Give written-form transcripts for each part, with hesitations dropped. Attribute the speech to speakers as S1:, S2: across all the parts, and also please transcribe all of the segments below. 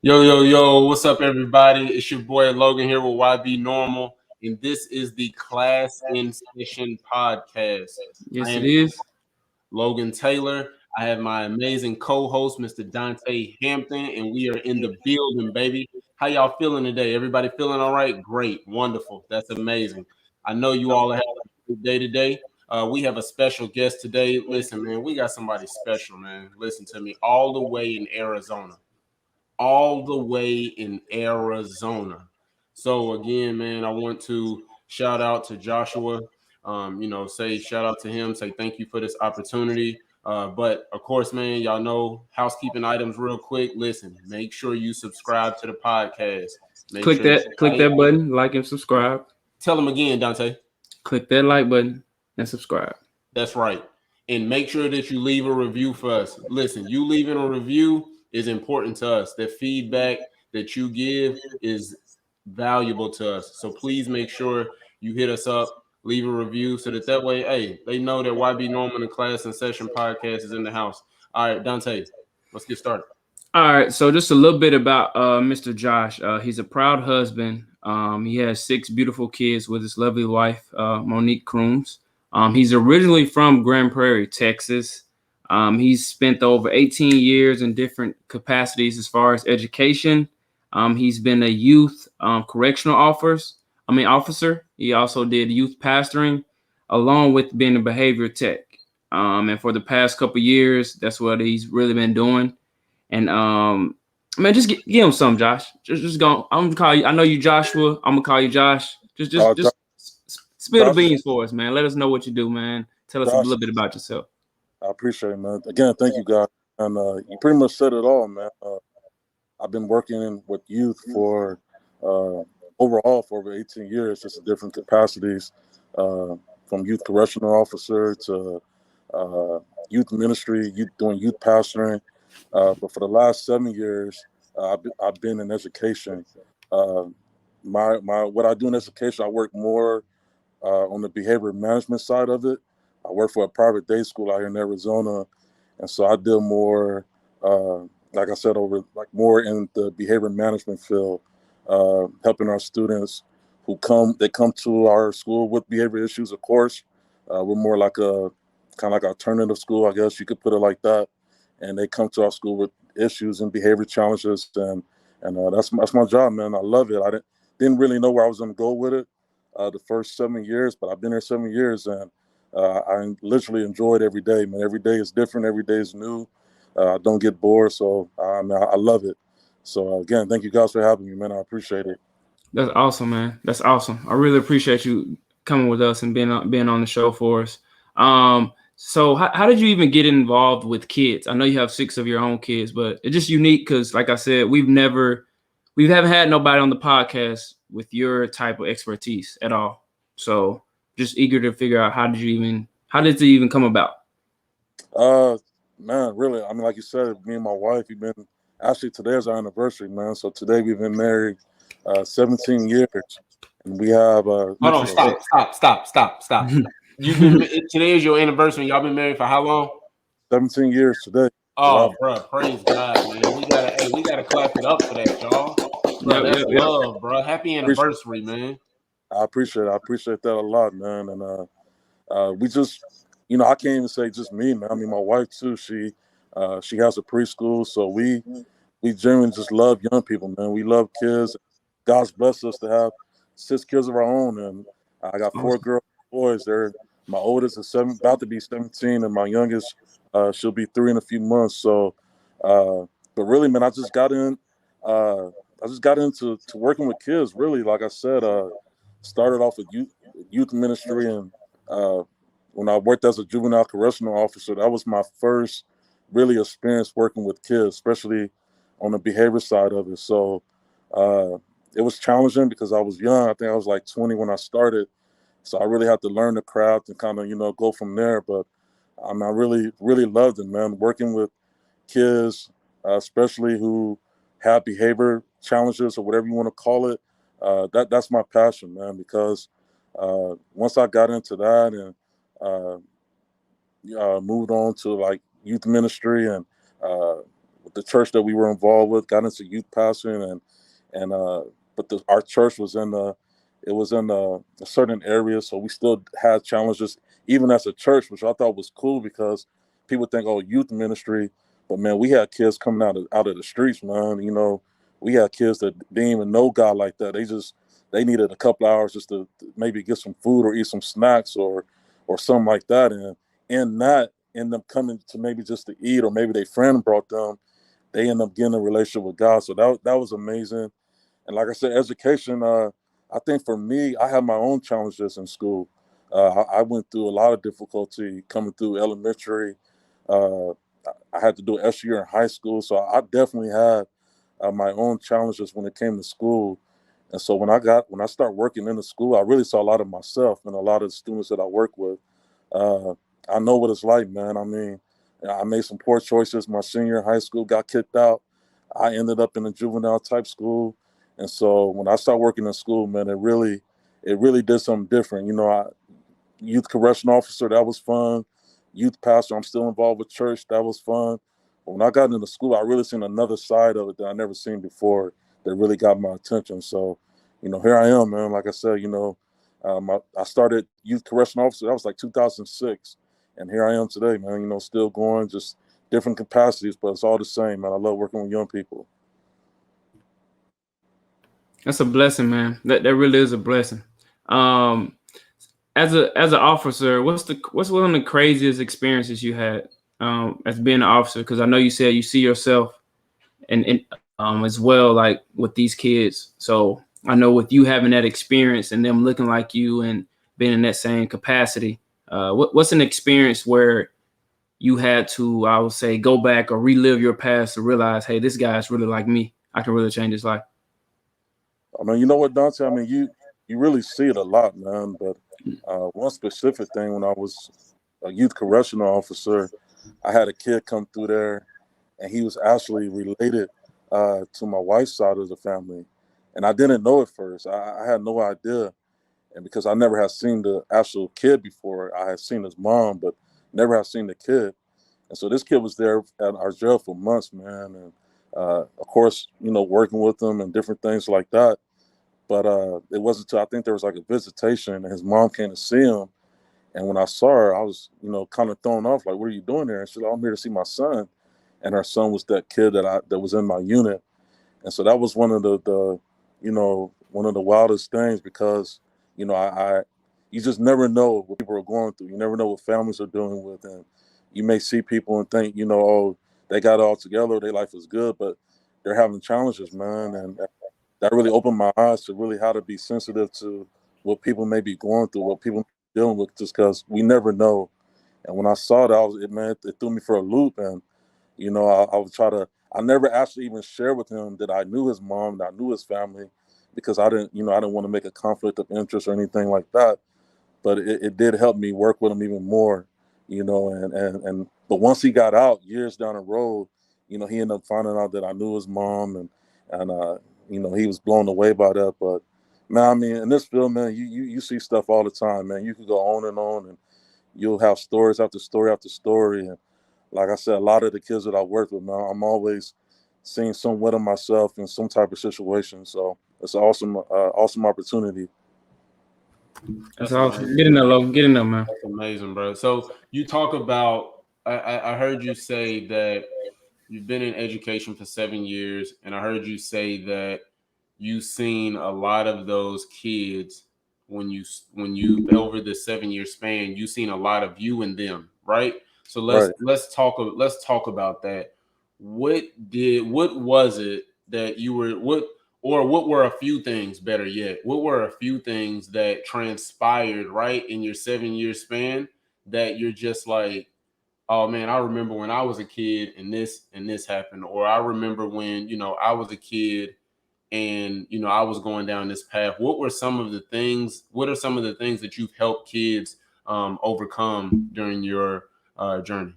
S1: Yo, what's up, everybody? It's your boy Logan here with Y.B.Normal, and this is the Class in Session podcast. I
S2: Yes, it
S1: am
S2: is.
S1: Logan Taylor. I have my amazing co-host, Mr. Dontay Hampton, and we are in the building, baby. How y'all feeling today? Everybody feeling all right? Great, wonderful. That's amazing. I know you all have a good day today. We have a special guest today. Listen, man, we got somebody special, man. Listen to me, all the way in Arizona, all the way in Arizona. So again, man, I want to shout out to Joshua. Say shout out to him. Say thank you for this opportunity. But of course, man, y'all know housekeeping items real quick. Listen, make sure you subscribe to the podcast. Make
S2: Click
S1: sure you
S2: that, click that button, like and subscribe.
S1: tell them again, Dante.
S2: Click that like button and subscribe.
S1: That's right. And make sure that you leave a review for us. Listen, you leaving a review is important to us. The feedback that you give is valuable to us. So please make sure you hit us up, leave a review so that way, hey, they know that Y.B.Normal and Class in Session podcast is in the house. All right, Dante, let's get started.
S2: All right, so just a little bit about Mr. Josh. He's a proud husband. He has 6 beautiful kids with his lovely wife, Monique Croomes. He's originally from Grand Prairie, Texas. He's spent over 18 years in different capacities as far as education. He's been a youth correctional officer. He also did youth pastoring, along with being a behavior tech. And for the past couple years, that's what he's really been doing. And man, just give him some, Josh. Just go. I'm gonna call you. I know you, Joshua. I'm gonna call you Josh. Just spill the
S3: Josh,
S2: beans for us, man. Let us know what you do, man. Tell us a
S3: Josh,
S2: little bit about yourself.
S3: I appreciate it, man. Again, thank you, guys. And you pretty much said it all, man. I've been working with youth for overall for over 18 years, just in different capacities, from youth correctional officer to youth ministry, doing youth pastoring. But for the last 7 years, I've been in education. Uh, my what I do in education, I work more on the behavior management side of it. I work for a private day school out here in Arizona, and so I deal more, like I said, more in the behavior management field, helping our students they come to our school with behavior issues. Of course, we're more like a kind of like alternative school, I guess you could put it like that, and they come to our school with issues and behavior challenges, and that's my job, man. I love it. I didn't really know where I was going to go with it the first 7 years, but I've been here 7 years, and I literally enjoy it every day, man. Every day is different. Every day is new. I don't get bored, so I love it. So again, thank you guys for having me, man. I appreciate it.
S2: That's awesome, man. That's awesome. I really appreciate you coming with us and being on the show for us. So how did you even get involved with kids? I know you have 6 of your own kids, but it's just unique because, like I said, we haven't had nobody on the podcast with your type of expertise at all. So just eager to figure out how did it even come about?
S3: Uh, Man, really, I mean, like you said, me and my wife, we've been actually today is our anniversary, man. So today we've been married 17 years, and we have
S1: Hold on, stop. You've been today is your anniversary. Y'all been married for how long?
S3: 17 years today. July.
S1: Oh, bro, praise God, man. We gotta clap it up for that, y'all. Bro,
S2: Yep,
S1: that's
S2: yep, yep.
S1: love, bro. Happy anniversary, man.
S3: I appreciate it. I appreciate that a lot, man. And we just, I can't even say just me, man. I mean, my wife too. She has a preschool, so we genuinely just love young people, man. We love kids. God's blessed us to have 6 kids of our own, and I got 4
S2: Awesome.
S3: girls, boys. My oldest is about to be 17, and my youngest, she'll be 3 in a few months. So, but really, man, I just got in. I just got into working with kids. Really, like I said, started off with youth ministry, and when I worked as a juvenile correctional officer, that was my first really experience working with kids, especially on the behavior side of it. So uh, it was challenging because I was young. I think I was like 20 when I started. So I really had to learn the craft and kind of, go from there. But I really, really loved it, man. Working with kids, especially who have behavior challenges or whatever you want to call it. That's my passion, man, because once I got into that and moved on to like youth ministry and the church that we were involved with, got into youth pastoring, and but our church was in a certain area, so we still had challenges even as a church, which I thought was cool because people think, oh, youth ministry, but man, we had kids coming out of the streets, man. We had kids that didn't even know God like that. They needed a couple hours just to maybe get some food or eat some snacks or something like that, and not end up coming to maybe just to eat, or maybe their friend brought them. They end up getting a relationship with God. So that was amazing. And like I said, education, I think for me, I had my own challenges in school. I went through a lot of difficulty coming through elementary. Uh, I had to do an extra year in high school. So I definitely had my own challenges when it came to school. And so when I started working in the school, I really saw a lot of myself and a lot of the students that I work with. Uh, I know what it's like, man. I mean, I made some poor choices. My senior year in high school, got kicked out. I ended up in a juvenile type school. And so when I started working in school, man, it really did something different. Youth correction officer, that was fun. Youth pastor, I'm still involved with church, that was fun. But when I got into school, I really seen another side of it that I never seen before that really got my attention. So, here I am, man. Like I said, I started youth correction officer. That was like 2006, and here I am today, man. Still going, just different capacities, but it's all the same, man. I love working with young people.
S2: That's a blessing, man. That really is a blessing. Um, as an officer, what's one of the craziest experiences you had as being an officer? Because I know you said you see yourself and as well, like with these kids. So I know with you having that experience and them looking like you and being in that same capacity, what's an experience where you had to, I would say, go back or relive your past to realize, hey, this guy's really like me. I can really change his life.
S3: I mean, you know what, Dante? I mean, you really see it a lot, man. But one specific thing, when I was a youth correctional officer, I had a kid come through there, and he was actually related to my wife's side of the family, and I didn't know at first. I had no idea, and because I never had seen the actual kid before, I had seen his mom, but never had seen the kid. And so this kid was there at our jail for months, man, and of course, working with him and different things like that. But it wasn't until I think there was like a visitation, and his mom came to see him. And when I saw her, I was, kind of thrown off, like, "What are you doing there?" And she's like, "I'm here to see my son." And her son was that kid that was in my unit. And so that was one of one of the wildest things, because, I you just never know what people are going through. You never know what families are dealing with, and you may see people and think, oh, they got it all together, their life is good, but they're having challenges, man. And that really opened my eyes to really how to be sensitive to what people may be going through, what people may be dealing with, just because we never know. And when I saw that, it threw me for a loop. And I would try to. I never actually even share with him that I knew his mom, that I knew his family, because I didn't want to make a conflict of interest or anything like that. But it did help me work with him even more, and but once he got out years down the road, he ended up finding out that I knew his mom, and he was blown away by that. But man, I mean, in this field, man, you see stuff all the time, man. You could go on, and you'll have stories after story after story. And like I said, a lot of the kids that I work with, man, I'm always seeing somewhat of myself in some type of situation. So it's an awesome opportunity.
S2: That's
S1: That's
S2: awesome.
S1: amazing.
S2: Get in there, Logan. Get in there, man.
S1: That's amazing, bro. So you talk about. I heard you say that you've been in education for 7 years, and I heard you say that you've seen a lot of those kids when you over the 7 year span. You've seen a lot of you in them, right? So let's
S3: Right.
S1: let's talk about that. What was it that you were what were a few things, better yet, what were a few things that transpired right in your 7 year span that you're just like, oh man, I remember when I was a kid and this happened, or I remember when I was a kid and I was going down this path. What are some of the things that you've helped kids overcome during your journey?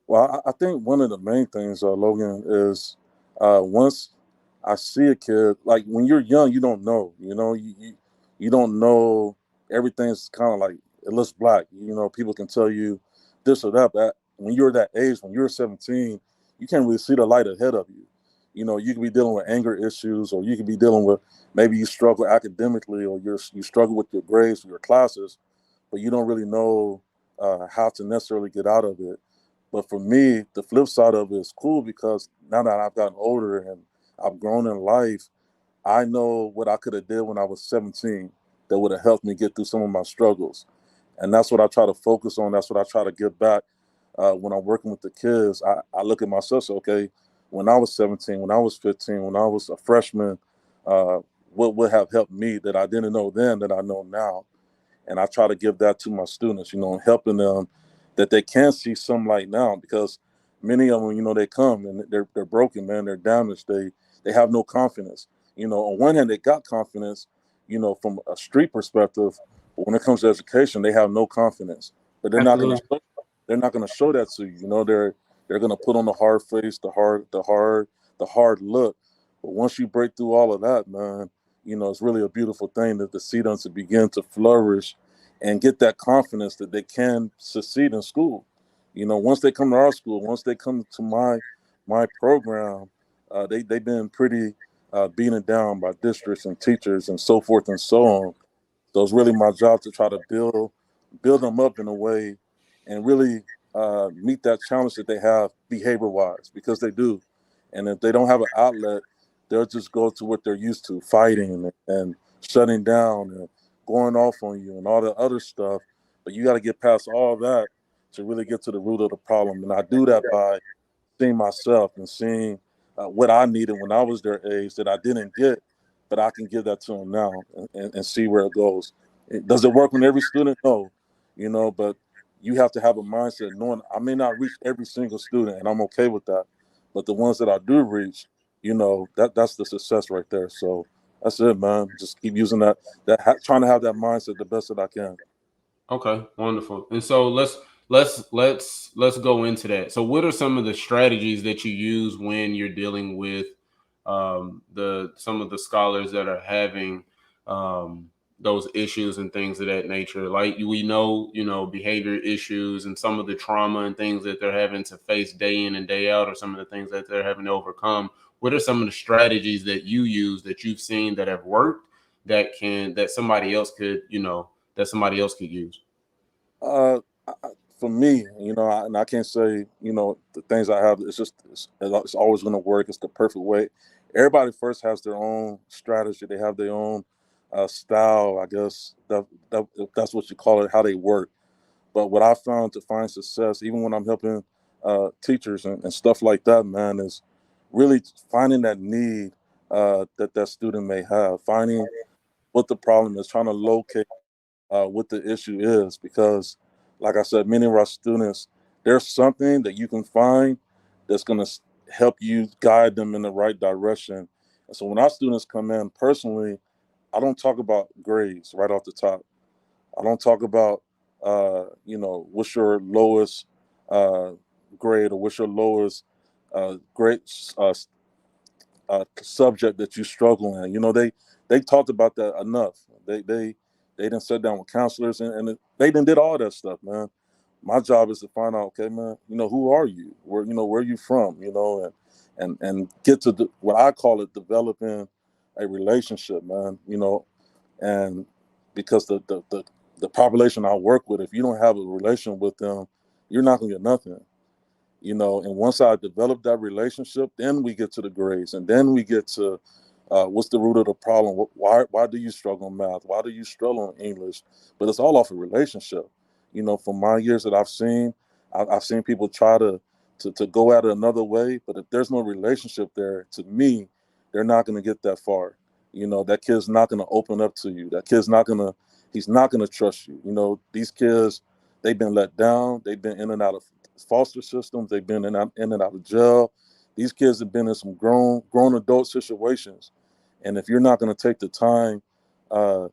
S3: Well, I think one of the main things, Logan, is once I see a kid, like when you're young, you don't know, you don't know, everything's kind of like, it looks black. People can tell you this or that, but when you're that age, when you're 17, you can't really see the light ahead of you. You know, you could be dealing with anger issues, or you could be dealing with, maybe you struggle academically, or you struggle with your grades or your classes, but you don't really know how to necessarily get out of it. But for me, the flip side of it is cool, because now that I've gotten older and I've grown in life, I know what I could have did when I was 17 that would have helped me get through some of my struggles. And that's what I try to focus on. That's what I try to give back when I'm working with the kids. I look at myself, so, okay, when I was 17, when I was 15, when I was a freshman, what would have helped me that I didn't know then that I know now? And I try to give that to my students, you know, helping them that they can see some light now, because many of them, you know, they come and they're broken, man. They're damaged. They have no confidence. You know, on one hand, they got confidence, you know, from a street perspective, but when it comes to education, they have no confidence. But
S2: Absolutely.
S3: they're not gonna show that to you. You know, they're gonna put on the hard face, the hard look. But once you break through all of that, man, you know, it's really a beautiful thing that to see them to begin to flourish and get that confidence that they can succeed in school. You know, once they come to our school, once they come to my program, they've been pretty beaten down by districts and teachers and so forth and so on. So it's really my job to try to build them up in a way, and really meet that challenge that they have behavior wise, because they do. And if they don't have an outlet, they'll just go to what they're used to, fighting and shutting down and going off on you and all the other stuff. But you got to get past all that to really get to the root of the problem. And I do that by seeing myself and seeing what I needed when I was their age that I didn't get, but I can give that to them now, and see where it goes. Does it work on every student? No, you know, but you have to have a mindset knowing I may not reach every single student, and I'm okay with that. But the ones that I do reach, you know, that's the success right there. So that's it, man. Just keep using trying to have that mindset the best that I can.
S1: Okay, wonderful. And so let's go into that. So what are some of the strategies that you use when you're dealing with the some of the scholars that are having those issues and things of that nature? Like we know, you know, behavior issues and some of the trauma and things that they're having to face day in and day out, or some of the things that they're having to overcome. What are some of the strategies that you use that you've seen that have worked that somebody else could, you know, that somebody else could use?
S3: Uh, for me, you know, and I can't say, you know, the things I have. It's always going to work. It's the perfect way. Everybody first has their own strategy. They have their own style, I guess. If that's what you call it, how they work. But what I found to find success, even when I'm helping teachers and stuff like that, man, is really finding that need that student may have, finding what the problem is, trying to locate what the issue is, because like I said, many of our students, there's something that you can find that's going to help you guide them in the right direction. And so when our students come in, personally, I don't talk about grades right off the top. I don't talk about you know, what's your lowest uh, grade, or what's your lowest grade subject that you struggle in. You know, they talked about that enough. They didn't sit down with counselors, and they didn't did all that stuff, man. My job is to find out, okay, man, you know, who are you? Where are you from? You know, and get to what I call it, developing a relationship, man. You know, and because the population I work with, if you don't have a relation with them, you're not gonna get nothing. You know, and once I develop that relationship, then we get to the grades, and then we get to what's the root of the problem. Why do you struggle in math? Why do you struggle in English? But it's all off a relationship. You know, from my years that I've seen, I've seen people try to go at it another way, but if there's no relationship there, to me, they're not going to get that far. You know, that kid's not going to open up to you. That kid's not going to, he's not going to trust you. You know, these kids, they've been let down. They've been in and out of foster systems. They've been in and out of jail. These kids have been in some grown adult situations, and if you're not going to take the time uh,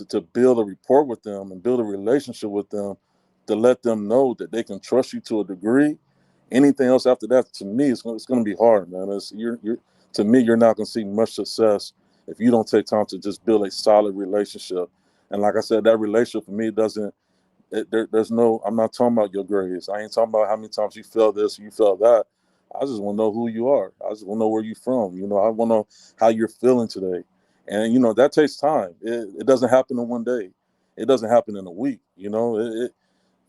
S3: to build a rapport with them and build a relationship with them, to let them know that they can trust you to a degree, anything else after that, to me, it's going to be hard, man. To me, you're not going to see much success if you don't take time to just build a solid relationship. And like I said, that relationship for me doesn't there's no, I'm not talking about your grades. I ain't talking about how many times you felt this, you felt that. I just want to know who you are. I just want to know where you're from. I want to know how you're feeling today. And that takes time. It doesn't happen in one day. It doesn't happen in a week.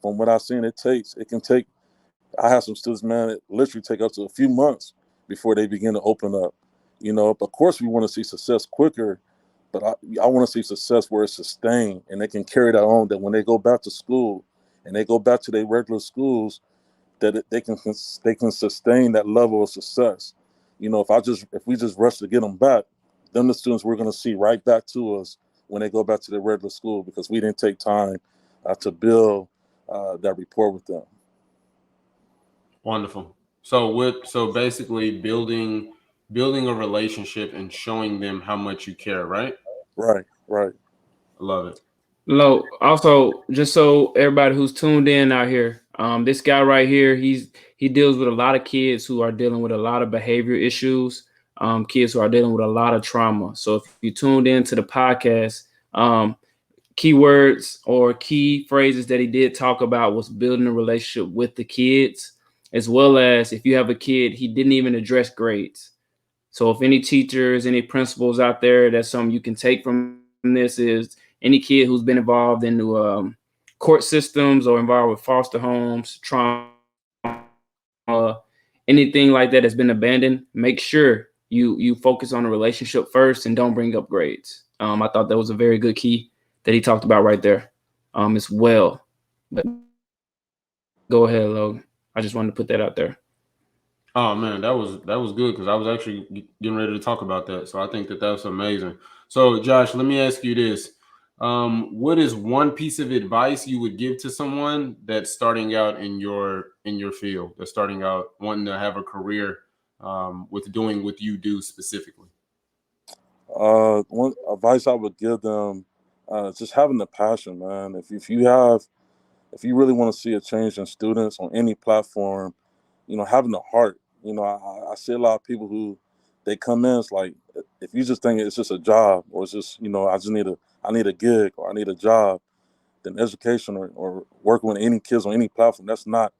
S3: From what I've seen, it can take. I have some students, man, it literally take up to a few months before they begin to open up. But of course, we want to see success quicker, but I want to see success where it's sustained and they can carry that on. That when they go back to school and they go back to their regular schools, that they can sustain that level of success. If we just rush to get them back, then the students we're going to see right back to us when they go back to their regular school because we didn't take time to build that rapport with them.
S1: Wonderful. So basically building a relationship and showing them how much you care, right?
S3: Right, right.
S1: I love it.
S2: Also, just so everybody who's tuned in out here, this guy right here, he deals with a lot of kids who are dealing with a lot of behavior issues, kids who are dealing with a lot of trauma. So if you tuned into the podcast, keywords or key phrases that he did talk about was building a relationship with the kids, as well as if you have a kid, he didn't even address grades. So if any teachers, any principals out there, that's something you can take from this is any kid who's been involved in court systems or involved with foster homes, trauma, anything like that has been abandoned, make sure you focus on the relationship first and don't bring up grades. I thought that was a very good key that he talked about right there, as well. But go ahead, Logan. I just wanted to put that out there.
S1: Oh man, that was good because I was actually getting ready to talk about that. So I think that that's amazing. So Josh, let me ask you this: what is one piece of advice you would give to someone that's starting out in your field, that's starting out wanting to have a career with doing what you do specifically?
S3: One advice I would give them, just having the passion, man. If you really want to see a change in students on any platform, having the heart. I see a lot of people who they come in. It's like if you just think it's just a job or it's just I need a gig or I need a job, then education or working with any kids on any platform, that's not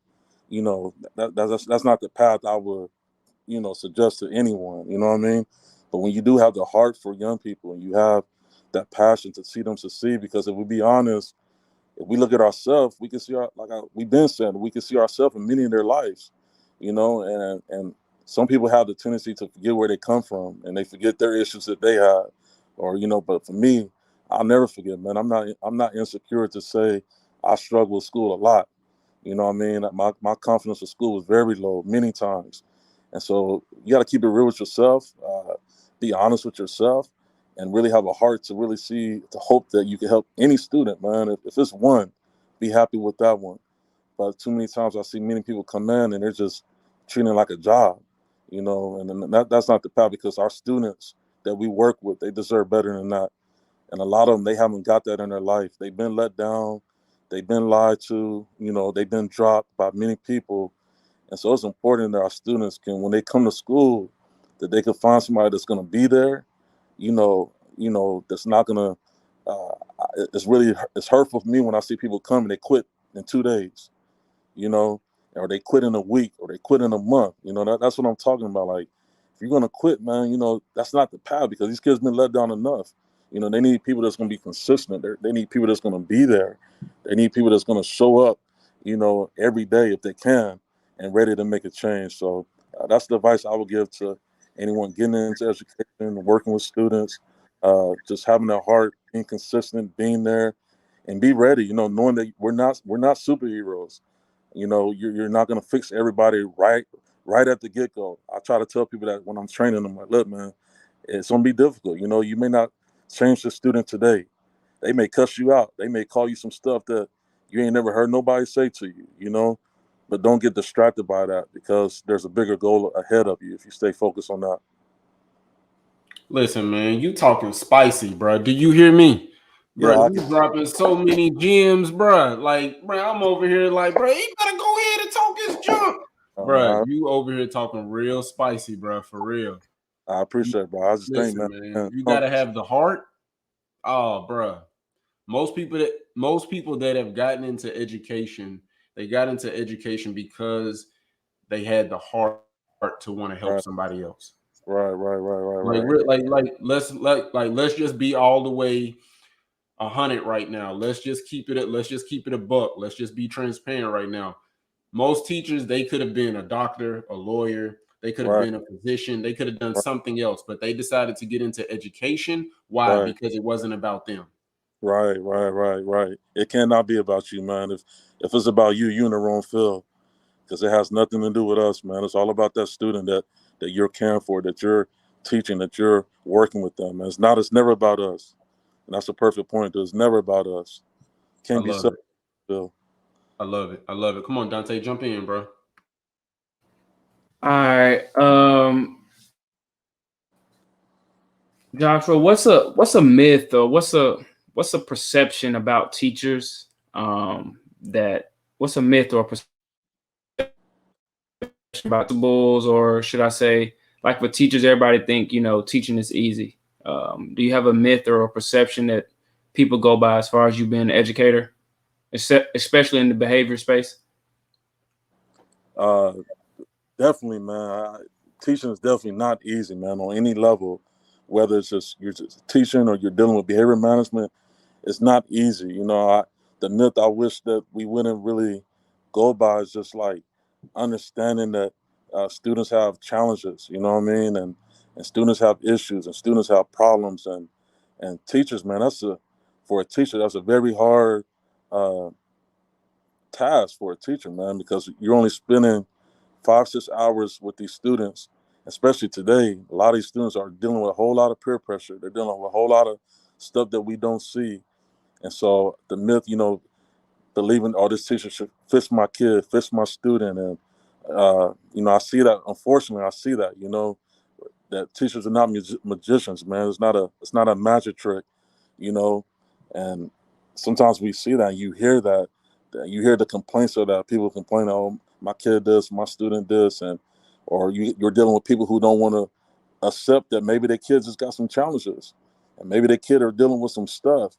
S3: that's not the path I would suggest to anyone. You know what I mean? But when you do have the heart for young people and you have that passion to see them succeed, because if we be honest, if we look at ourselves, we can see we've been saying, we can see ourselves in many of their lives, and some people have the tendency to forget where they come from and they forget their issues that they have, But for me, I'll never forget, man. I'm not insecure to say I struggle with school a lot. You know what I mean? My confidence with school was very low many times. And so you got to keep it real with yourself, be honest with yourself, and really have a heart to really to hope that you can help any student, man. If it's one, be happy with that one. But too many times I see many people come in and they're just treating it like a job, and then that's not the path because our students that we work with, they deserve better than that. And a lot of them, they haven't got that in their life. They've been let down. They've been lied to. They've been dropped by many people. And so it's important that our students can, when they come to school, that they can find somebody that's going to be there, that's not going to, it's hurtful for me when I see people come and they quit in 2 days, you know, or they quit in a week or they quit in a month. That's what I'm talking about. Like, if you're going to quit, man, that's not the path because these kids been let down enough. They need people that's going to be consistent. They need people that's going to be there. They need people that's going to show up, every day if they can and ready to make a change. So that's the advice I would give to anyone getting into education, working with students, just having their heart, being consistent, being there, and be ready. Knowing that we're not superheroes. You're not going to fix everybody right at the get go. I try to tell people that when I'm training them, like, look, man, it's going to be difficult. You may not change the student today. They may cuss you out. They may call you some stuff that you ain't never heard nobody say to you. But don't get distracted by that because there's a bigger goal ahead of you if you stay focused on that.
S1: Listen, man, you talking spicy, bro. Do you hear me? Bro,
S3: Yeah, I
S1: you
S3: can.
S1: dropping so many gems, bro. Like, bro, I'm over here like, bro, he better go ahead and talk his junk. Bro,
S3: Man,
S1: you over here talking real spicy, bro, for real.
S3: I appreciate it, bro. I just think,
S1: Listen, man,
S3: man,
S1: you gotta have the heart. Oh, bro. Most people that have gotten into education, they got into education because they had the heart to want to help
S3: Right.
S1: somebody else.
S3: Right.
S1: Let's just be all the way 100 right now. Let's just keep it a buck. Let's just be transparent right now. Most teachers, they could have been a doctor, a lawyer, they could have
S3: Right.
S1: been a physician, they could have done
S3: Right.
S1: something else, but they decided to get into education. Why?
S3: Right.
S1: Because it wasn't about them.
S3: Right. It cannot be about you, man. If it's about you, you're in the wrong field, because it has nothing to do with us, man. It's all about that student that you're caring for, that you're teaching, that you're working with them. It's never about us. And that's a perfect point. It's never about us.
S1: I
S3: Can't be
S1: love
S3: so.
S1: it. I love it. I love it. Come on, Dontay, jump in, bro.
S2: All right. Joshua, what's a myth, or what's a perception about teachers? What's a myth or a perception about schools, or should I say, like for teachers, everybody think teaching is easy. Do you have a myth or a perception that people go by as far as you being an educator, especially in the behavior space?
S3: Definitely, man. Teaching is definitely not easy, man, on any level. Whether you're just teaching or you're dealing with behavior management, it's not easy. The myth I wish that we wouldn't really go by is just like understanding that students have challenges. You know what I mean? And students have issues, and students have problems, and teachers, man, for a teacher, that's a very hard uh, task for a teacher, man, because you're only spending 5-6 hours with these students. Especially today, a lot of these students are dealing with a whole lot of peer pressure. They're dealing with a whole lot of stuff that we don't see. And so the myth, believing, oh, this teacher should fix my kid, fix my student. And, I see that, unfortunately, that teachers are not magicians, man. It's not a magic trick, you know. And sometimes we see that, and you hear that you hear the complaints of that. People complain, oh, my kid this, my student this, or you're dealing with people who don't want to accept that maybe their kids just got some challenges, and maybe their kid are dealing with some stuff,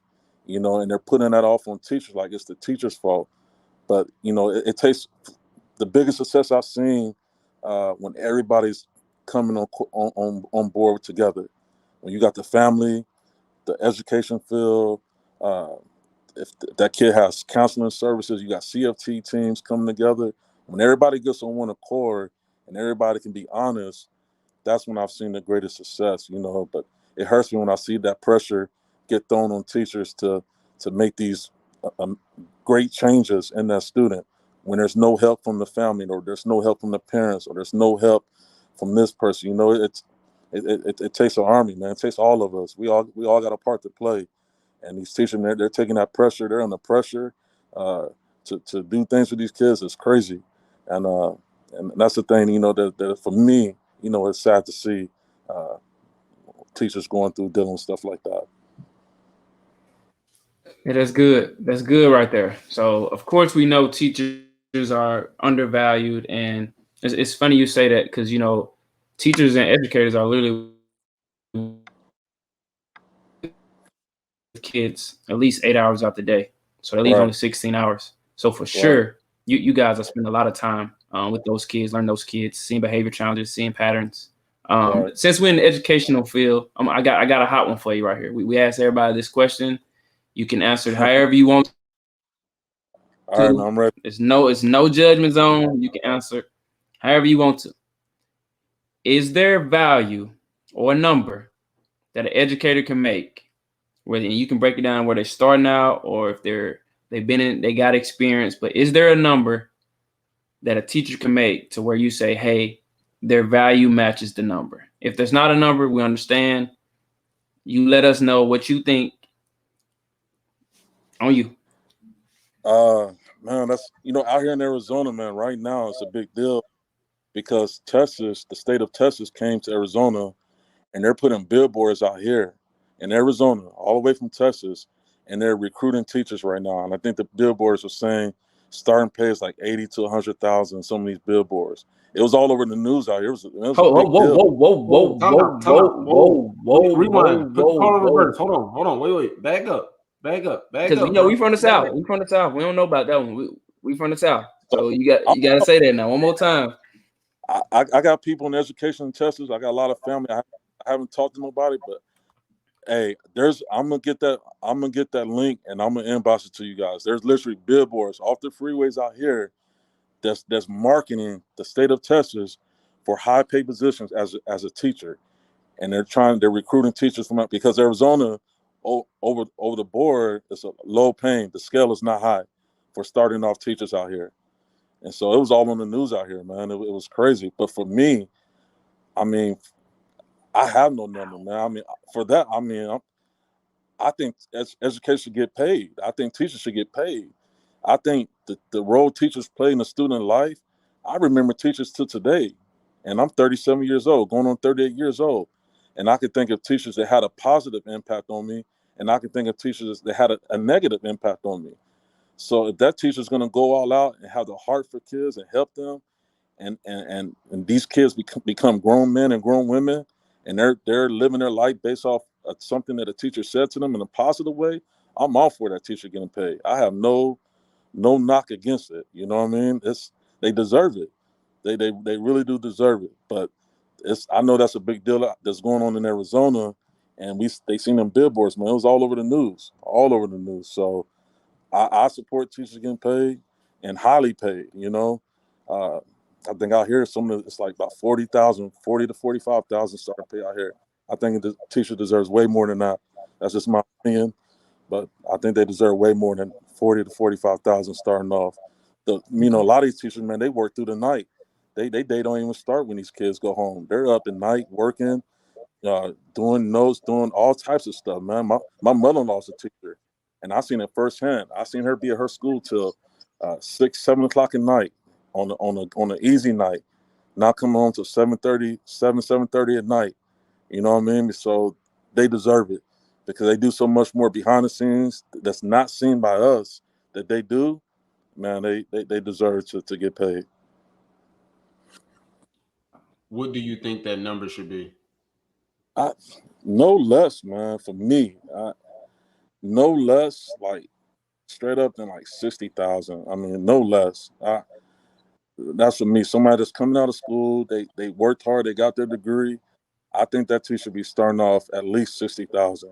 S3: and they're putting that off on teachers like it's the teacher's fault. But it takes the biggest success I've seen when everybody's coming on board together. When you got the family, the education field, uh, if that kid has counseling services, you got CFT teams coming together. When everybody gets on one accord and everybody can be honest, that's when I've seen the greatest success. But it hurts me when I see that pressure get thrown on teachers to make these great changes in that student, when there's no help from the family, or there's no help from the parents, or there's no help from this person. It takes an army, man. It takes all of us. We all got a part to play. And these teachers, they're taking that pressure. They're under pressure to do things with these kids. It's crazy, and that's the thing. That for me, it's sad to see teachers going through dealing with stuff like that.
S2: Yeah, that's good. That's good right there. So, of course, we know teachers are undervalued, and it's funny you say that, because teachers and educators are literally with kids at least 8 hours out the day. So that leaves
S3: Right.
S2: only 16 hours. So for
S3: Right.
S2: sure, you guys are spending a lot of time with those kids, learning those kids, seeing behavior challenges, seeing patterns.
S3: Right.
S2: Since we're in the educational field, I got a hot one for you right here. We asked everybody this question. You can answer it however you want
S3: All right,
S2: to.
S3: man, I'm ready.
S2: It's no judgment zone. You can answer however you want to. Is there value or a number that an educator can make, whether you can break it down where they're starting out, or if they got experience, but is there a number that a teacher can make to where you say, hey, their value matches the number? If there's not a number, we understand. You let us know what you think. On you.
S3: Man, that's out here in Arizona, man. Right now, it's a big deal because Texas, the state of Texas, came to Arizona, and they're putting billboards out here in Arizona, all the way from Texas, and they're recruiting teachers right now. And I think the billboards are saying starting pay is like 80 to 100,000. Some of these billboards, it was all over the news out here. It was a big deal.
S1: Whoa, time out. Rewind. Put the car in reverse. Hold on. Wait. Back up.
S2: Because we from the South. We from the South. We don't know about that one. We from the South. So you got to say that now one more time.
S3: I got people in education in Texas. I got a lot of family. I haven't talked to nobody, but hey, I'm gonna get that link and I'm gonna inbox it to you guys. There's literally billboards off the freeways out here that's marketing the state of Texas for high paid positions as a teacher, and they're recruiting teachers from because Arizona over the board is a low paying. The scale is not high for starting off teachers out here, and so it was all on the news out here, man. It was crazy, but for me, I mean, I have no number, man. I mean, for that, I mean, I think education should get paid. I think teachers should get paid. I think the role teachers play in the student life, I remember teachers to today, and I'm 37 years old, going on 38 years old, and I can think of teachers that had a positive impact on me, and I can think of teachers that had a negative impact on me. So if that teacher is going to go all out and have the heart for kids and help them, and these kids become grown men and grown women, and they're living their life based off of something that a teacher said to them in a positive way, I'm all for that teacher getting paid. I have no knock against it. You know what I mean? They deserve it. They really do deserve it. But I know that's a big deal that's going on in Arizona, and they seen them billboards, man. It was all over the news, all over the news. So I support teachers getting paid and highly paid. You know, uh, I think out here it's like about 40,000, 40 to 45,000 starting pay out here. I think the teacher deserves way more than that. That's just my opinion, but I think they deserve way more than 40 to 45,000 starting off. A lot of these teachers, man, they work through the night. They don't even start when these kids go home. They're up at night working, doing notes, doing all types of stuff, man. My mother-in-law's a teacher, and I seen it firsthand. I seen her be at her school till 6, 7 o'clock at night on an easy night, not come home till 7:30, 7:30 at night. You know what I mean? So they deserve it because they do so much more behind the scenes that's not seen by us that they do. Man, they deserve to get paid.
S1: What do you think that number should be?
S3: I No less, man. For me, no less, like straight up than like 60,000. I mean, no less. That's for me. Somebody that's coming out of school, they worked hard, they got their degree. I think that teacher should be starting off at least 60,000.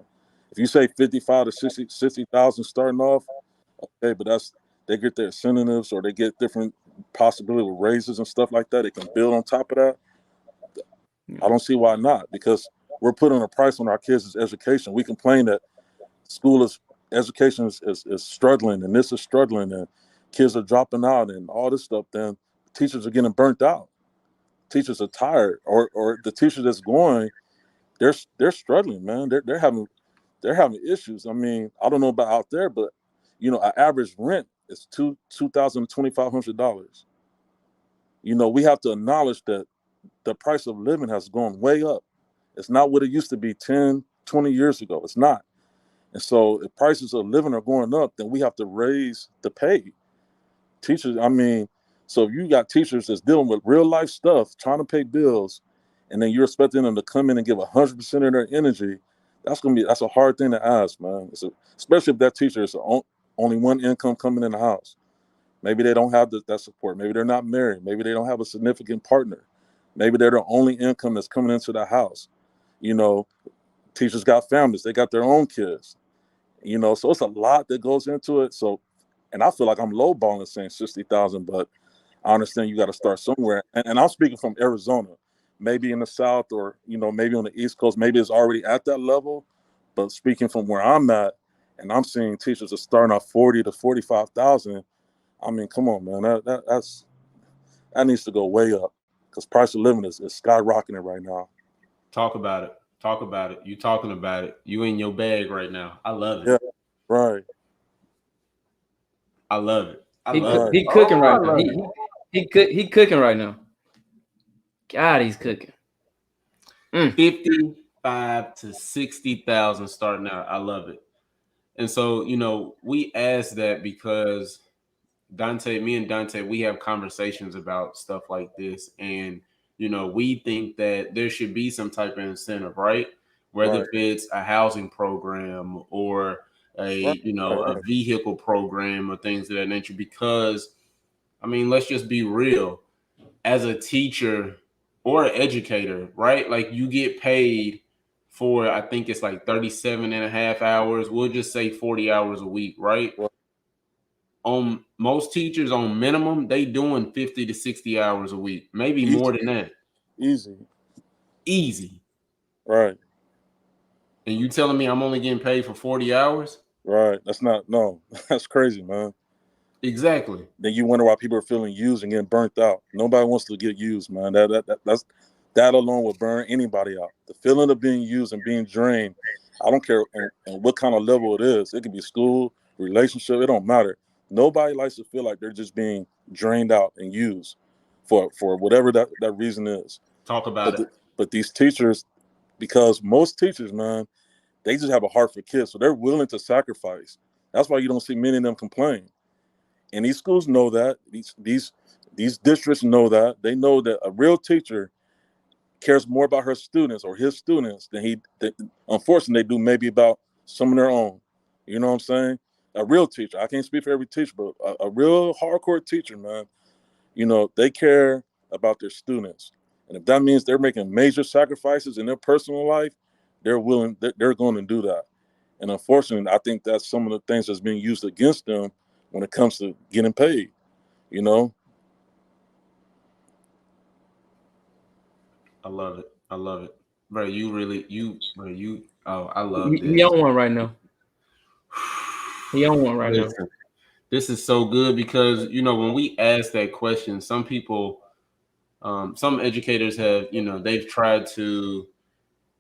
S3: If you say 55 to 60,000 starting off, okay, but they get their incentives or they get different possibility with raises and stuff like that. They can build on top of that. I don't see why not, because we're putting a price on our kids' education. We complain that education is struggling and this is struggling and kids are dropping out and all this stuff. Then teachers are getting burnt out. Teachers are tired, or the teacher that's going, they're struggling, man. They're having issues. I mean, I don't know about out there, but our average rent is $2,000 to $2,500. We have to acknowledge that the price of living has gone way up. It's not what it used to be 10, 20 years ago. It's not. And so if prices of living are going up, then we have to raise the pay. Teachers, I mean, so if you got teachers that's dealing with real life stuff, trying to pay bills, and then you're expecting them to come in and give 100% of their energy, that's a hard thing to ask, man. Especially if that teacher is only one income coming in the house. Maybe they don't have that support. Maybe they're not married. Maybe they don't have a significant partner. Maybe they're the only income that's coming into the house. You know, teachers got families. They got their own kids. So it's a lot that goes into it. So, and I feel like I'm lowballing saying 60,000, but I understand you got to start somewhere. And I'm speaking from Arizona, maybe in the South or, maybe on the East Coast, maybe it's already at that level. But speaking from where I'm at, and I'm seeing teachers are starting off 40 to 45,000. I mean, come on, man, that needs to go way up because price of living is skyrocketing right now.
S1: Talk about it. Talk about it. You talking about it. You in your bag right now. I love it.
S3: Yeah, right.
S1: I love it. I
S2: He
S1: love
S2: cook,
S1: it.
S3: Right.
S2: he
S1: Oh,
S2: cooking
S1: I
S2: right now.
S1: love it.
S2: He cooking right now. God, he's cooking.
S1: 55 to 60,000 starting out. I love it. And so, we asked that because me and Dontay, we have conversations about stuff like this. And, we think that there should be some type of incentive, right? Whether
S3: Right.
S1: if it's a housing program or
S3: Right.
S1: a
S3: Right.
S1: vehicle program or things of that nature. Because, I mean, let's just be real. as a teacher or an educator, right? Like you get paid for, I think it's like 37 and a half hours. We'll just say 40 hours a week, right?
S3: Right.
S1: On most teachers on minimum, they doing 50 to 60 hours a week, maybe
S3: Easy.
S1: more than that.
S3: Easy.
S1: Easy.
S3: Right.
S1: And you telling me I'm only getting paid for 40 hours?
S3: Right. That's crazy, man.
S1: Exactly.
S3: Then you wonder why people are feeling used and getting burnt out. Nobody wants to get used, man. That alone will burn anybody out. The feeling of being used and being drained. I don't care and what kind of level it is. It could be school, relationship. It don't matter. Nobody likes to feel like they're just being drained out and used for whatever that reason is.
S1: Talk about
S3: But
S1: it.
S3: but these teachers, because most teachers, man, they just have a heart for kids, so they're willing to sacrifice. That's why you don't see many of them complain. And these schools know that. These districts know that. They know that a real teacher cares more about her students or his students than unfortunately they do maybe about some of their own. You know what I'm saying? A real teacher. I can't speak for every teacher, but a real hardcore teacher, man, they care about their students. And if that means they're making major sacrifices in their personal life, they're going to do that. And unfortunately, I think that's some of the things that's being used against them when it comes to getting paid, you know?
S1: I love it. I love it. Bro, I love
S2: He
S1: this.
S2: on one right now. He on one right now.
S1: Listen, this is so good because, when we ask that question, some people, some educators have, they've tried to,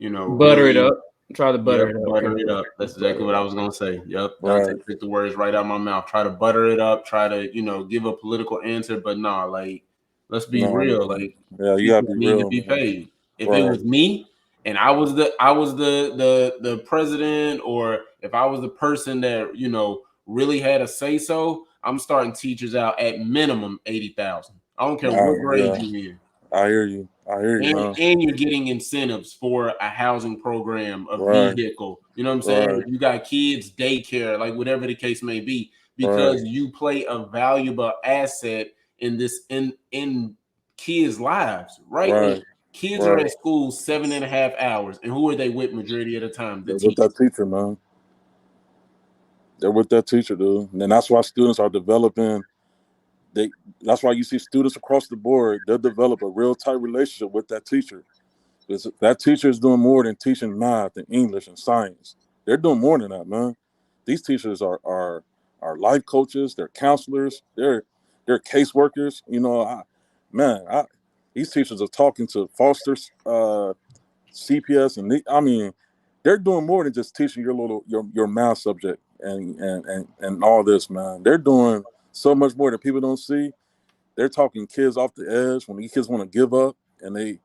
S2: Butter it
S1: really.
S2: up. Try to butter
S1: Yep,
S2: it up.
S1: butter it up. That's exactly what I was gonna say. Yep, Dante
S3: Right.
S1: took the words right out of my mouth. Try to butter it up. Try to, give a political answer, but nah, like, let's be
S3: No,
S1: real.
S3: man.
S1: Like,
S3: Yeah, you gotta
S1: teachers
S3: be
S1: need to
S3: real,
S1: be
S3: man.
S1: paid. If it
S3: Right.
S1: was me and I was the president, or if I was the person that really had a say so, I'm starting teachers out at minimum 80,000. I don't care what grade
S3: Yeah,
S1: you in.
S3: I hear you.
S1: And,
S3: Man.
S1: and you're getting incentives for a housing program, a
S3: Right.
S1: vehicle. You know what I'm saying?
S3: Right.
S1: You got kids, daycare, like whatever the case may be,
S3: Right.
S1: because you play a valuable asset in this in kids' lives, right? Like
S3: Right.
S1: kids are
S3: Right.
S1: at school 7.5 hours, and who are they with majority of the time? The
S3: They're with
S1: teacher.
S3: that teacher, man. They're with that teacher, dude. And that's why students are developing. They. That's why you see students across the board. They'll develop a real tight relationship with that teacher. Because that teacher is doing more than teaching math and English and science. They're doing more than that, man. These teachers are life coaches. They're counselors. They're caseworkers. These teachers are talking to foster CPS, and I mean, they're doing more than just teaching your math subject and all this, man. They're doing so much more that people don't see. They're talking kids off the edge when these kids want to give up, and they're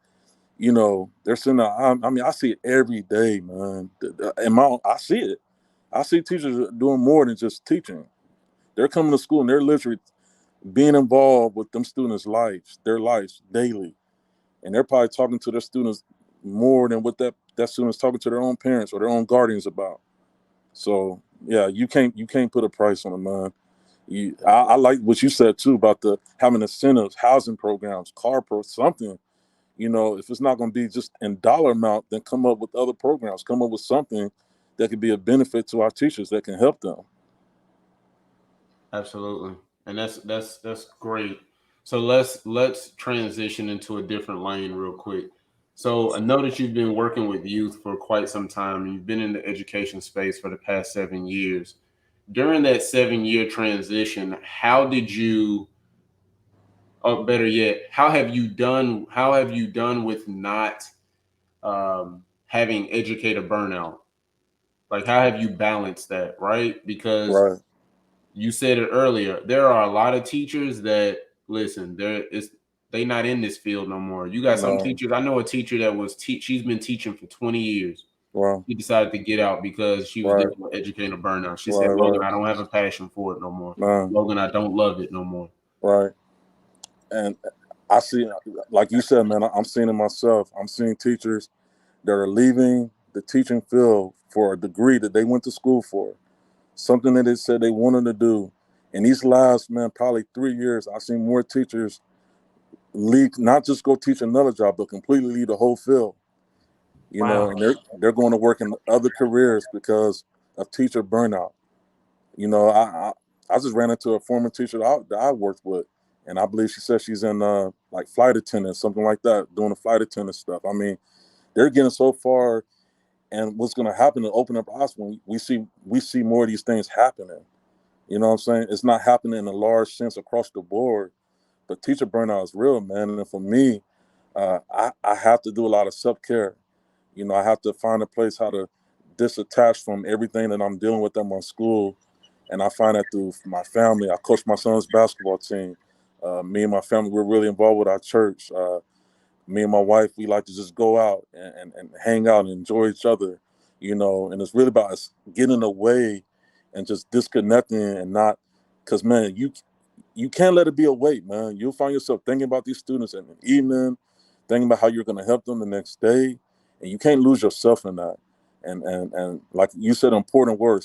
S3: sitting there. I mean, I see it every day, man. I see it. I see teachers doing more than just teaching. They're coming to school and they're literally being involved with them students' lives, their lives daily, and they're probably talking to their students more than what that student's talking to their own parents or their own guardians about. So yeah, you can't put a price on it, man. I like what you said too about the having incentives, housing programs, something. If it's not going to be just in dollar amount, then come up with other programs. Come up with something that could be a benefit to our teachers that can help them.
S1: Absolutely, and that's great. So let's transition into a different lane real quick. So I know that you've been working with youth for quite some time. You've been in the education space for the past 7 years. During that 7 year transition, how did you, or better yet, how have you done? How have you done with not having educator burnout? Like, how have you balanced that? Right, because
S3: Right.
S1: you said it earlier. There are a lot of teachers that listen. They not in this field no more. You got some
S3: No.
S1: teachers. I know a teacher that she's been teaching for 20 years.
S3: Wow.
S1: She decided to get out because she was
S3: Right.
S1: dealing with educator burnout. She said,
S3: Right.
S1: "Logan,
S3: Right.
S1: I don't have a passion for it no more.
S3: Man.
S1: Logan, I don't love it no more."
S3: Right. And I see, like you said, man, I'm seeing it myself. I'm seeing teachers that are leaving the teaching field for a degree that they went to school for, something that they said they wanted to do. In these last, man, probably 3 years, I've seen more teachers leave, not just go teach another job, but completely leave the whole field. You know,
S1: Wow.
S3: and they're going to work in other careers because of teacher burnout. You know, I just ran into a former teacher that I worked with, and I believe she said she's in like flight attendant, something like that, doing the flight attendant stuff. I mean, they're getting so far, and what's going to happen to open up us when we see more of these things happening. You know what I'm saying? It's not happening in a large sense across the board, but teacher burnout is real, man. And for me, I have to do a lot of self-care. You know, I have to find a place how to disattach from everything that I'm dealing with at my school. And I find that through my family. I coach my son's basketball team. Me and my family, we're really involved with our church. Me and my wife, we like to just go out and hang out and enjoy each other, you know, and it's really about us getting away and just disconnecting and not, because, man, you can't let it be a weight, man. You'll find yourself thinking about these students in the evening, thinking about how you're going to help them the next day, and you can't lose yourself in that. And like you said, important word,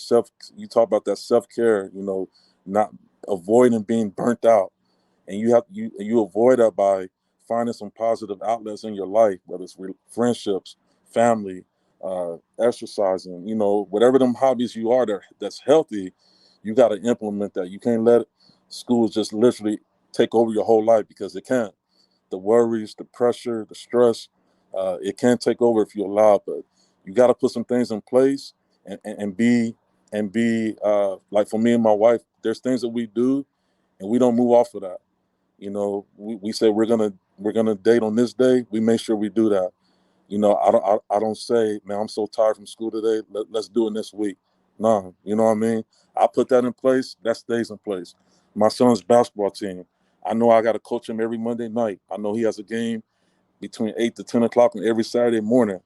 S3: you talk about that self-care, you know, not avoiding being burnt out. And you avoid that by finding some positive outlets in your life, whether it's friendships, family, exercising, you know, whatever them hobbies you are that's healthy, you got to implement that. You can't let school just literally take over your whole life, because it can't. The worries, the pressure, the stress, it can take over if you allow it. But you got to put some things in place and be like, for me and my wife, there's things that we do and we don't move off of that. You know, we say we're gonna date on this day. We make sure we do that. You know, I don't say, man, I'm so tired from school today. Let's do it this week. No, you know what I mean? I put that in place. That stays in place. My son's basketball team, I know I got to coach him every Monday night. I know he has a game between 8 to 10 o'clock on every Saturday morning.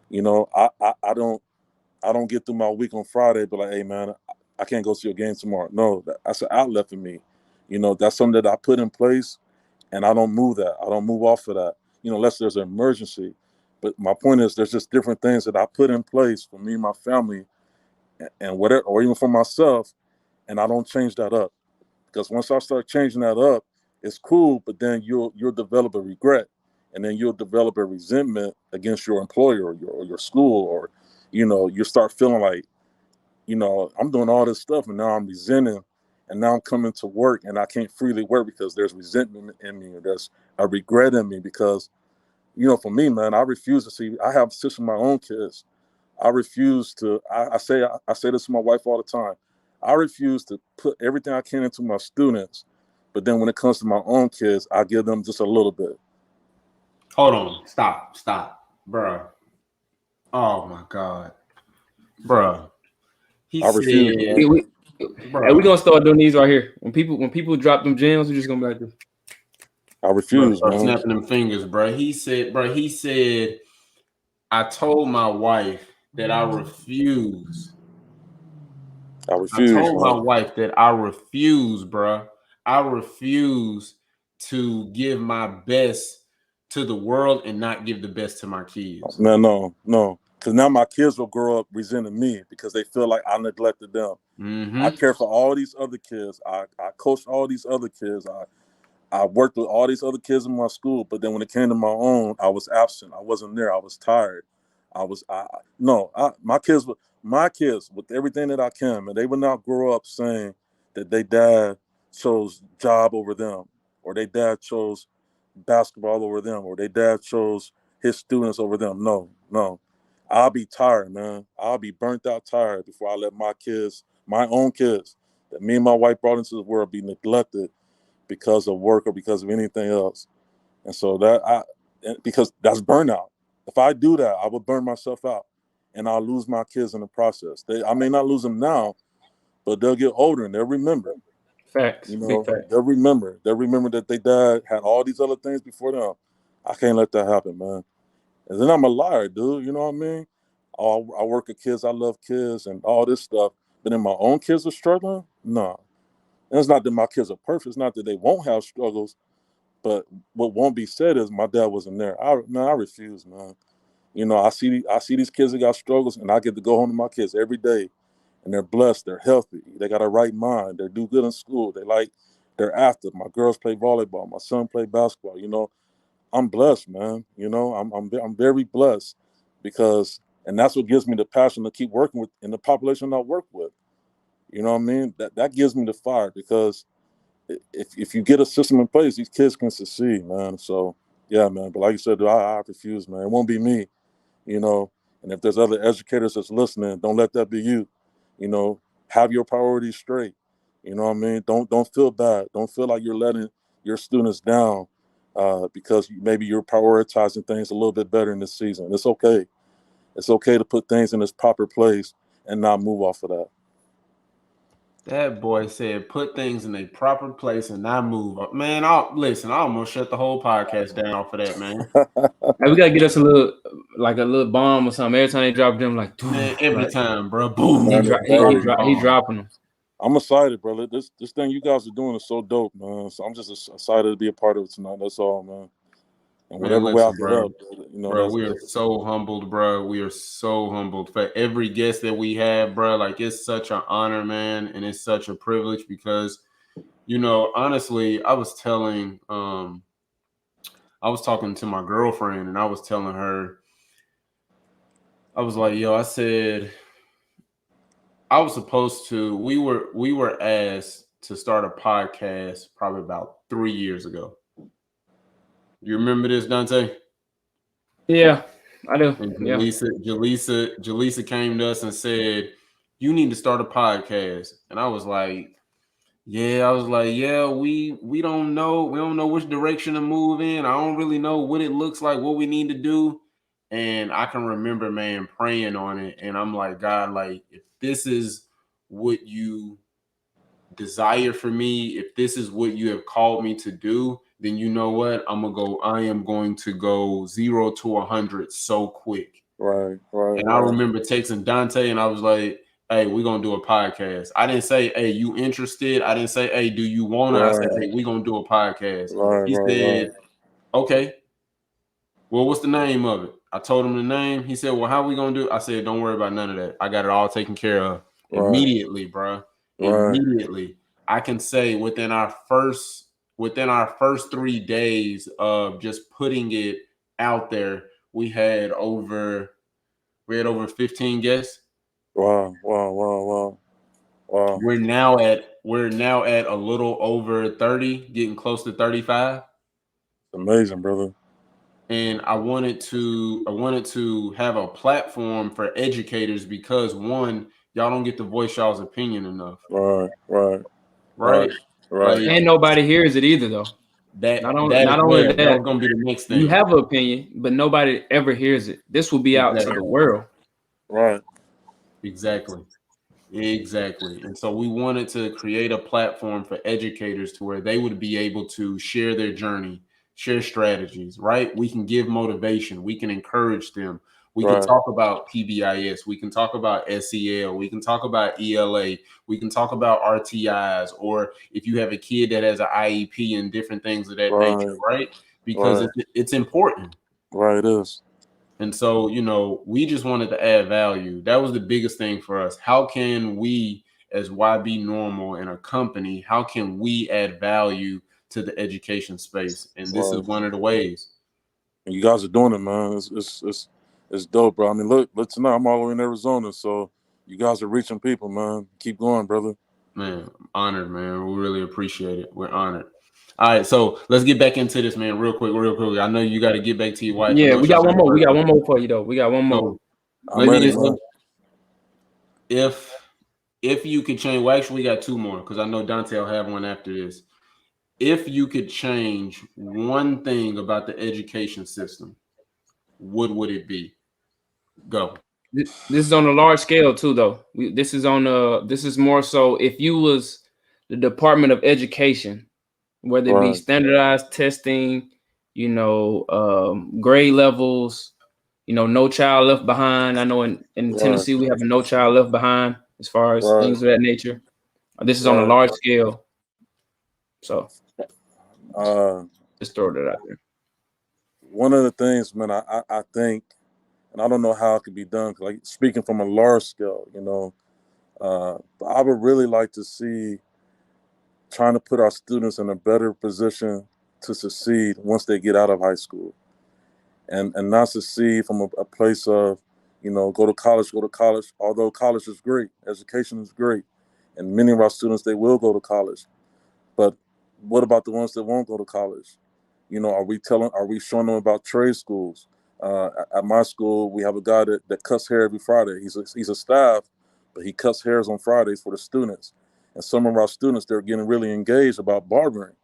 S3: You know, I don't get through my week on Friday, but like, hey, man, I can't go to your game tomorrow. No, that's an outlet for me. You know, that's something that I put in place, and I don't move that. I don't move off of that, you know, unless there's an emergency. But my point is, there's just different things that I put in place for me and my family, and whatever, or even for myself, and I don't change that up. Because once I start changing that up, it's cool, but then you'll develop a regret, and then you'll develop a resentment against your employer or your school, or, you know, you start feeling like, you know, I'm doing all this stuff and now I'm resenting, and now I'm coming to work and I can't freely work because there's resentment in me, or there's a regret in me. Because, you know, for me, man, I refuse to see. I have 6 of my own kids. I refuse to. I say this to my wife all the time. I refuse to put everything I can into my students, but then when it comes to my own kids, I give them just a little bit.
S1: Hold on. Stop. Bruh. Oh my God. Bruh. He
S3: I refuse,
S1: said,
S3: man.
S2: And we
S1: bruh.
S2: gonna start doing these right here. When people drop them gems, we're just gonna be like this.
S3: I
S1: Bruh,
S3: refuse,
S1: start
S3: man.
S1: snapping them fingers, bruh. He said, I told my wife that I refuse.
S3: I
S1: I
S3: refuse,
S1: told my
S3: man.
S1: wife that I refuse, bruh. I refuse to give my best to the world and not give the best to my kids.
S3: Man, no. Because now my kids will grow up resenting me because they feel like I neglected them. I
S1: Mm-hmm.
S3: care for all these other kids. I coached all these other kids. I worked with all these other kids in my school, but then when it came to my own, I was absent. I wasn't there. I was tired. I was I no. My kids with everything that I can, and they would not grow up saying that their dad chose job over them, or their dad chose basketball over them, or their dad chose his students over them. No. I'll be tired, man. I'll be burnt out tired before I let my kids, my own kids, that me and my wife brought into the world, be neglected because of work or because of anything else. And so because that's burnout. If I do that, I will burn myself out, and I'll lose my kids in the process. I may not lose them now, but they'll get older and they'll remember.
S2: Facts,
S3: You
S2: big
S3: know,
S2: facts.
S3: they'll remember. They'll remember that their dad had all these other things before them. I can't let that happen, man. And then I'm a liar, dude. You know what I mean? I work with kids. I love kids and all this stuff. But then my own kids are struggling? No. And it's not that my kids are perfect. It's not that they won't have struggles. But what won't be said is my dad wasn't there. I refuse, man. You know, I see these kids that got struggles, and I get to go home to my kids every day, and they're blessed, they're healthy, they got a right mind, they do good in school, they thereafter. My girls play volleyball. My son play basketball. You know, I'm blessed, man. You know, I'm very blessed because, and that's what gives me the passion to keep working with in the population I work with. You know what I mean? That gives me the fire because if you get a system in place, these kids can succeed, man. So yeah, man. But like you said, I refuse, man. It won't be me, you know. And if there's other educators that's listening, don't let that be you. You know, have your priorities straight. You know what I mean? Don't feel bad. Don't feel like you're letting your students down because maybe you're prioritizing things a little bit better in this season. It's okay. It's okay to put things in its proper place and not move off of that.
S1: That boy said, "Put things in a proper place and not move up." Man, listen. I almost shut the whole podcast down for that, man.
S2: Hey, we gotta get us a little bomb or something. Every time they drop them, like,
S1: Man, every
S2: like
S1: time, bro. Boom.
S3: Man,
S2: he dropping them.
S3: I'm excited, brother. This thing you guys are doing is so dope, man. So I'm just excited to be a part of it tonight. That's all, man. And
S1: Man,
S3: whatever way I
S1: listen,
S3: can
S1: bro.
S3: help, you know,
S1: Bro,
S3: that's
S1: we are so humbled, bro. We are so humbled for every guest that we have, bro. Like, it's such an honor, man, and it's such a privilege because, you know, honestly, I was talking to my girlfriend, and I was telling her, I was like, yo, I said, I was supposed to. We were asked to start a podcast probably about 3 years ago. You remember this, Dante?
S2: Yeah, I do.
S1: And
S2: Yeah.
S1: Jaleesa came to us and said, "You need to start a podcast." And I was like, "Yeah, we don't know. We don't know which direction to move in. I don't really know what it looks like, what we need to do." And I can remember, man, praying on it. And I'm like, God, like, if this is what you desire for me, if this is what you have called me to do, then you know what? I am going to go 0 to 100 so quick.
S3: right.
S1: And I remember texting Dante and I was like, "Hey, we're gonna do a podcast." I didn't say, "Hey, you interested?" I didn't say, "Hey, do you wanna?" I said,
S3: Right,
S1: "Hey, we're gonna do a podcast."
S3: right,
S1: He
S3: right, right,
S1: said, "Okay, well, what's the name of it?" I told him the name. He said, "Well, how we gonna do it?" I said, "Don't worry about none of that. I got it all taken care of."
S3: right,
S1: Immediately, bro.
S3: right.
S1: Immediately. I can say within our first 3 days of just putting it out there, we had over 15 guests.
S3: Wow, wow, wow, wow, wow.
S1: We're now at a little over 30, getting close to 35.
S3: Amazing, brother.
S1: And I wanted to have a platform for educators because, one, y'all don't get to voice y'all's opinion enough,
S3: Right, right, right,
S1: right?
S3: right,
S1: Like
S2: And nobody hears it either, though.
S1: that
S2: Not
S1: that as
S2: not only
S1: well. That
S2: that,
S1: was gonna be the next
S2: you
S1: thing.
S2: have an opinion, but nobody ever hears it. This will be out to the
S1: Exactly.
S2: world.
S3: right,
S1: Exactly. Exactly. And so we wanted to create a platform for educators to where they would be able to share their journey, share strategies, right? We can give motivation, we can encourage them. We can
S3: right,
S1: talk about PBIS, we can talk about SEL, we can talk about ELA, we can talk about RTIs, or if you have a kid that has an IEP and different things of that nature,
S3: right,
S1: right? Because
S3: right,
S1: it's important.
S3: right. It is.
S1: And so, we just wanted to add value. That was the biggest thing for us. How can we, as Y.B.Normal and a company, how can we add value to the education space? And this is
S3: Right.
S1: one of the ways.
S3: And you guys are doing it, man. It's dope, bro. I mean, look tonight. I'm all the way in Arizona, so you guys are reaching people, man. Keep going, brother.
S1: Man, I'm honored, man. We really appreciate it. We're honored. All right, so let's get back into this, man, real quick, real quick. I know you got to get back to your wife. I
S2: Yeah,
S1: know
S2: we
S1: she's
S2: got one
S1: at
S2: more. We
S1: work.
S2: got one more for you, though. We got one more.
S1: So
S3: I'm
S1: let me
S3: ready,
S1: just,
S3: man.
S1: if you could change, well, actually, we got two more because I know Dante will have one after this. If you could change one thing about the education system, what would it be? Go.
S2: This is on a large scale too, though. This is more so if you was the Department of Education, whether it be
S3: Right,
S2: standardized testing, grade levels, no child left behind. I know in
S3: right,
S2: Tennessee we have a no child left behind as far as
S3: right,
S2: things of that nature. This is on a
S3: right.
S2: large scale, so
S3: Uh,
S2: just throw that out there.
S3: one of the things, man, I think, and I don't know how it could be done. 'Cause, like speaking from a large scale, but I would really like to see trying to put our students in a better position to succeed once they get out of high school, and not succeed from a place of, go to college. Although college is great, education is great, and many of our students, they will go to college. But what about the ones that won't go to college? Are we showing them about trade schools? At my school, we have a guy that cuts hair every Friday. He's a staff, but he cuts hairs on Fridays for the students. And some of our students, they're getting really engaged about barbering,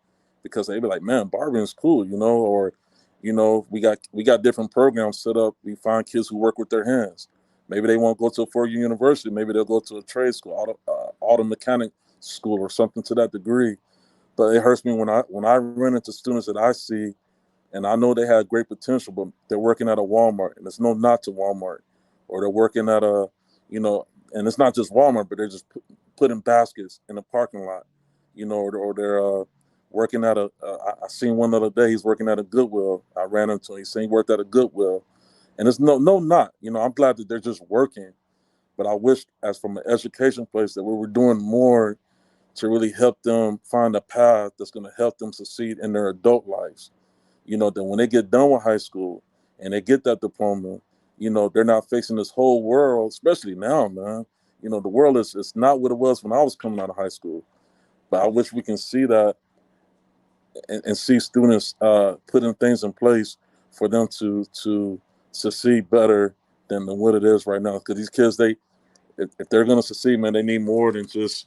S3: because they be like, man, barbering is cool, or, we got different programs set up. We find kids who work with their hands. Maybe they won't go to a 4-year university. Maybe they'll go to a trade school, auto mechanic school or something to that degree. But it hurts me when I run into students that I see, and I know they have great potential, but they're working at a Walmart, and it's no knock to Walmart, or they're working at and it's not just Walmart, but they're just putting baskets in the parking lot, or they're working at I seen one the other day. He's working at a Goodwill. I ran into him. He said he worked at a Goodwill, and it's no knock. I'm glad that they're just working, but I wish, as from an education place, that we were doing more to really help them find a path that's going to help them succeed in their adult lives. That when they get done with high school and they get that diploma, they're not facing this whole world, especially now, man. The world is not what it was when I was coming out of high school. But I wish we can see that, and see students putting things in place for them to succeed better than what it is right now. Because these kids, if they're going to succeed, man, they need more than just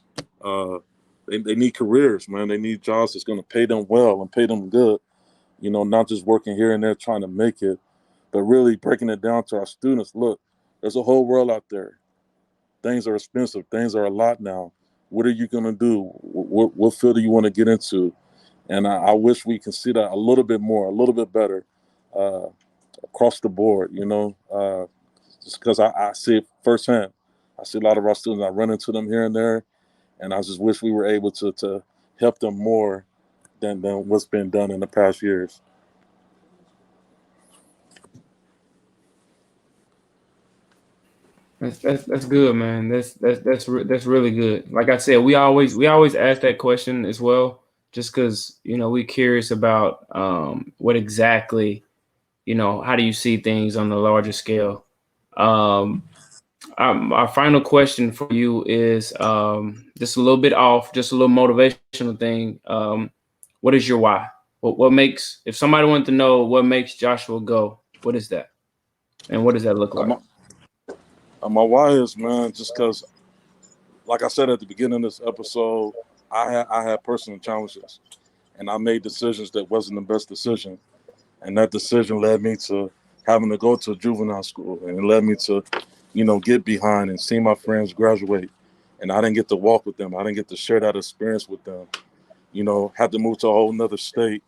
S3: they need careers, man. They need jobs that's going to pay them well and pay them good. Not just working here and there trying to make it, but really breaking it down to our students. Look, there's a whole world out there. Things are expensive. Things are a lot now. What are you going to do? What field do you want to get into? And I wish we can see that a little bit more, a little bit better, across the board, just because I see it firsthand. I see a lot of our students, I run into them here and there, and I just wish we were able to help them more than what's been done in the past years.
S2: That's good, man. That's really good. Like I said, we always ask that question as well, just because we're curious about what exactly, how do you see things on the larger scale. Um, our final question for you is just a little bit off, just a little motivational thing. What is your why? What makes, if somebody wanted to know what makes Joshua go, what is that, and what does that look like?
S3: My why is, man, just because, like I said at the beginning of this episode, I had personal challenges, and I made decisions that wasn't the best decision, and that decision led me to having to go to juvenile school, and it led me to, get behind and see my friends graduate, and I didn't get to walk with them. I didn't get to share that experience with them. Had to move to a whole nother state,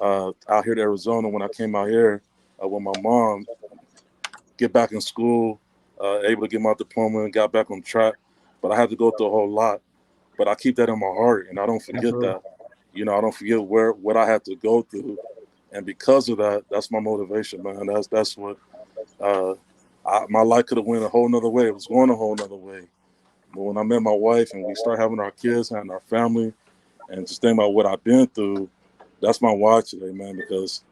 S3: out here to Arizona when I came out here with my mom, get back in school, able to get my diploma and got back on track. But I had to go through a whole lot. But I keep that in my heart, and I don't forget
S2: Absolutely.
S3: that. I don't forget what I had to go through, and because of that, that's my motivation, man. That's what my life could have went a whole nother way. It was going a whole nother way. But when I met my wife and we started having our kids, having our family, and just thinking about what I've been through, that's my why today, man. Because,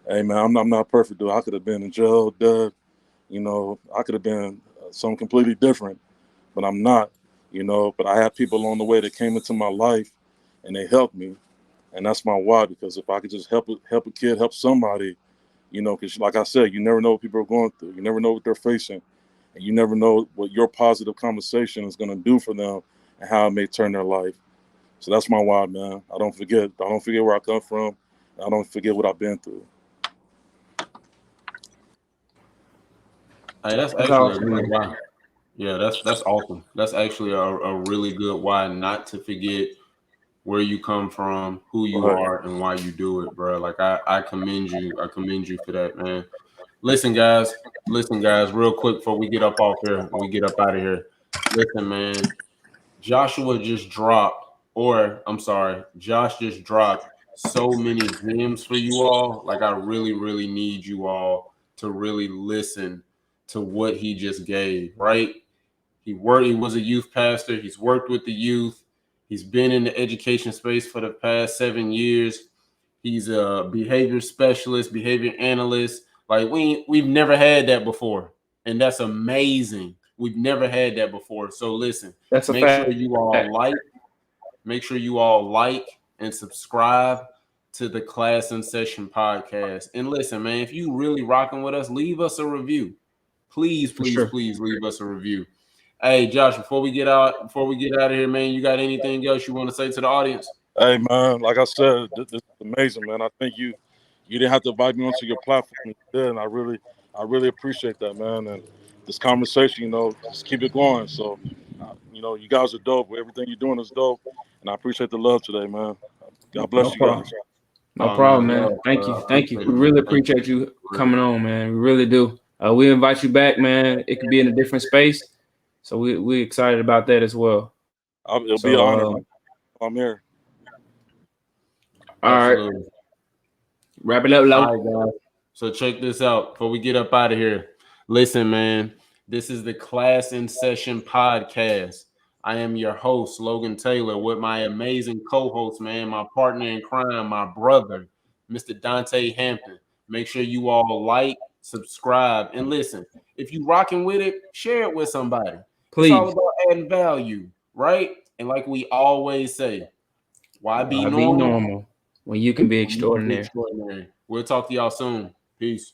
S3: hey, man, I'm not perfect, dude. I could have been in jail, dead. I could have been something completely different, but I'm not. But I had people along the way that came into my life, and they helped me, and that's my why. Because if I could just help a kid, help somebody, because like I said, you never know what people are going through. You never know what they're facing, and you never know what your positive conversation is going to do for them and how it may turn their life. So that's my why, man. I don't forget. I don't forget where I come from. I don't forget what I've been through.
S1: Hey, that's
S2: That's
S1: actually a
S2: awesome,
S1: good
S2: man.
S1: why. Yeah, that's awesome. That's actually a really good why, not to forget where you come from, who you
S3: Right.
S1: are, and why you do it, bro. Like I commend you. I commend you for that, man. Listen, guys. Listen, guys. Real quick before we get up off here and we get up out of here. Listen, man. Joshua just dropped, or I'm sorry, Josh just dropped so many gems for you all. Like I really, really need you all to really listen to what he just gave. Right? He was a youth pastor. He's worked with the youth. He's been in the education space for the past 7 years. He's a behavior specialist, behavior analyst. Like we've never had that before, and that's amazing. We've never had that before. So listen,
S2: That's a
S1: make
S2: fact.
S1: sure you all like and subscribe to the Class in Session podcast. And listen, man, if you really rocking with us, leave us a review. Please,
S2: For
S1: please,
S2: sure.
S1: please leave us a review. Hey, Josh, before we get out of here, man, you got anything else you want to say to the audience?
S3: Hey, man, like I said, this is amazing, man. I think you didn't have to invite me onto your platform. You did, and I really appreciate that, man. And this conversation, just keep it going. So, you guys are dope. Everything you're doing is dope, and I appreciate the love today, man. God bless
S2: No
S3: you
S2: problem.
S3: guys.
S2: No
S1: Oh,
S2: problem,
S1: man,
S2: man.
S1: love,
S2: Thank you.
S1: I
S2: Thank you.
S1: appreciate
S2: We
S1: it,
S2: really
S1: man. Thank
S2: appreciate you
S1: you.
S2: coming on, man. We really do. We invite you back, man. It could be in a different space. So we excited about that as well.
S3: It'll be an honor, man. I'm here.
S2: All right.
S1: Absolutely.
S2: Wrap it up, Lo.
S1: All right, guys. So check this out before we get up out of here. Listen, man, this is the Class in Session podcast. I am your host, Logan Taylor, with my amazing co-host, man, my partner in crime, my brother, Mr. Dontay Hampton. Make sure you all like, subscribe, and listen. If you rocking with it, share it with somebody. It's all
S2: Please.
S1: about adding value, right? And like we always say, why be
S2: Be
S1: normal?
S2: normal when you can be
S1: When you can be
S2: extraordinary.
S1: extraordinary. We'll talk to y'all soon. Peace.